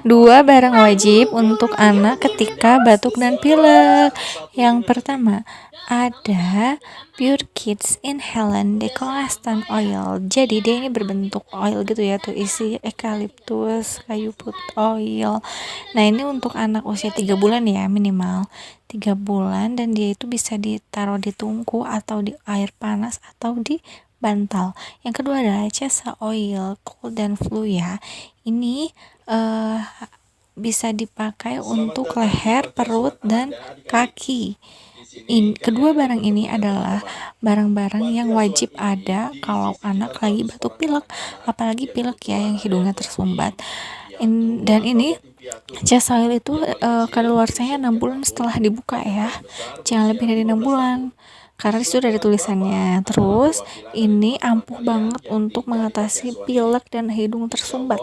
Dua barang wajib untuk anak ketika batuk dan pilek. Yang pertama, ada Pure Kids Inhalant Decongestant Oil. Jadi dia ini berbentuk oil gitu ya, tuh isi eucalyptus, kayu putih oil. Nah, ini untuk anak usia 3 bulan ya, minimal 3 bulan, dan dia itu bisa ditaruh di tungku atau di air panas atau di bantal. Yang kedua adalah Cesa Oil Cold and Flu ya. Ini bisa dipakai untuk leher, perut, dan kaki. Kedua barang ini adalah barang-barang yang wajib ada kalau anak lagi batuk pilek, apalagi pilek ya yang hidungnya tersumbat. Dan ini Chest oil itu kadaluarsanya 6 bulan setelah dibuka ya, jangan lebih dari 6 bulan karena disitu ada tulisannya. Terus ini ampuh banget untuk mengatasi pilek dan hidung tersumbat.